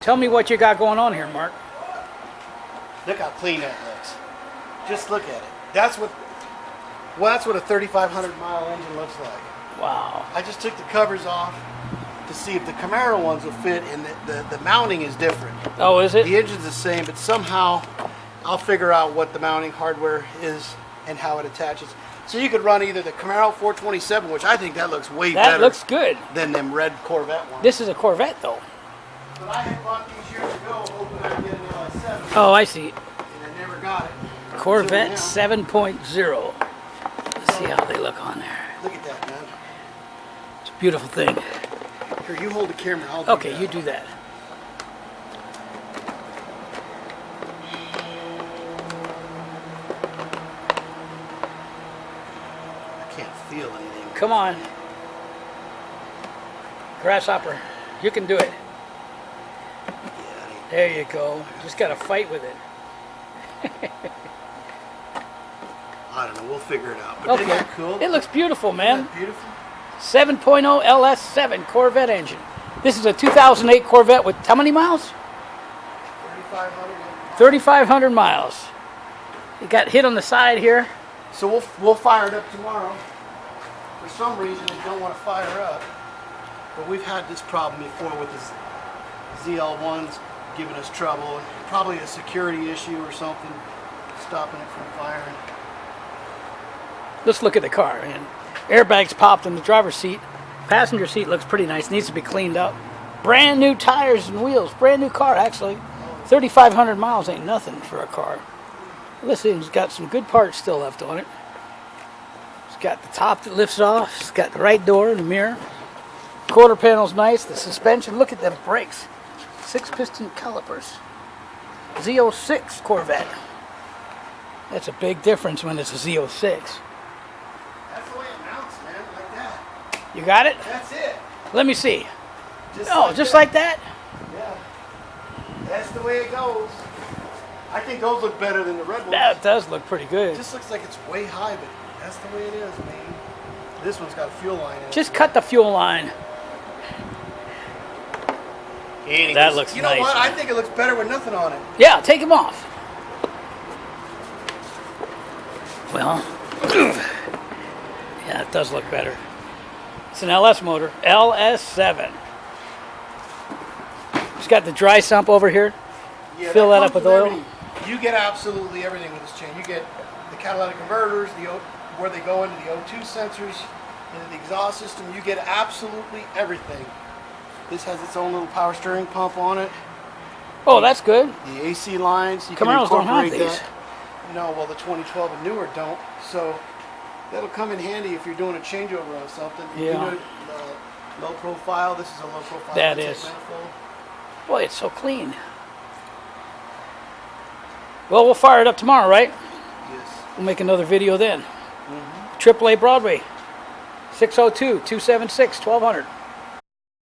Tell me what you got going on here, Mark. Look how clean that looks. Just look at it. That's what a 3,500 mile engine looks like. Wow. I just took the covers off to see if the Camaro ones will fit, and the mounting is different. Oh, is it? The engine's the same, but somehow I'll figure out what the mounting hardware is and how it attaches. So you could run either the Camaro 427, which I think that looks way better. That looks good. Than them red Corvette ones. This is a Corvette, though. But I had bought these years ago, hoping I'd get an LS7. Oh, I see. And I never got it. Corvette 7.0. Let's see how they look on there. Look at that, man. It's a beautiful thing. Here, you hold the camera. I'll do Okay, that. you do that. I can't feel anything. Come on. Grasshopper. You can do it. There you go. Just got to fight with it. I don't know. We'll figure it out. But isn't Okay. that cool? It looks beautiful, man. Isn't that beautiful? 7.0 LS7 Corvette engine. This is a 2008 Corvette with how many miles? 3,500. 3,500 miles. It got hit on the side here. So we'll fire it up tomorrow. For some reason, it don't want to fire up. But we've had this problem before with this ZL1s giving us trouble. Probably a security issue or something, stopping it from firing. Let's look at the car. And airbags popped in the driver's seat. Passenger seat looks pretty nice. Needs to be cleaned up. Brand new tires and wheels. Brand new car, actually. 3,500 miles ain't nothing for a car. This thing's got some good parts still left on it. It's got the top that lifts off. It's got the right door and the mirror. Quarter panel's nice. The suspension, look at them brakes. 6-piston calipers. ZO6 Corvette. That's a big difference when it's a ZO6. That's the way it mounts, man, like that. You got it? That's it. Let me see. Just Just like that? Yeah. That's the way it goes. I think those look better than the red ones. That does look pretty good. It just looks like it's way high, but that's the way it is, man. This one's got a fuel line in it. Just cut the fuel line. That looks You know nice, what? I man. think it looks better with nothing on it. Yeah, take them off. Well, yeah, it does look better. It's an LS motor, LS7. It's got the dry sump over here. Yeah, Fill that up comes with oil. everything. You get absolutely everything with this chain. You get the catalytic converters, where they go into the O2 sensors, into the exhaust system. You get absolutely everything. This has its own little power steering pump on it. Oh, that's good. The AC lines, you Camaros can don't have incorporate these. that. No, well, the 2012 and newer don't. So that'll come in handy if you're doing a changeover on something. Yeah. You know, low profile. This is a low profile. That intake is. manifold. Boy, it's so clean. Well, we'll fire it up tomorrow, right? Yes. We'll make another video then. AAA Broadway, 602-276-1200.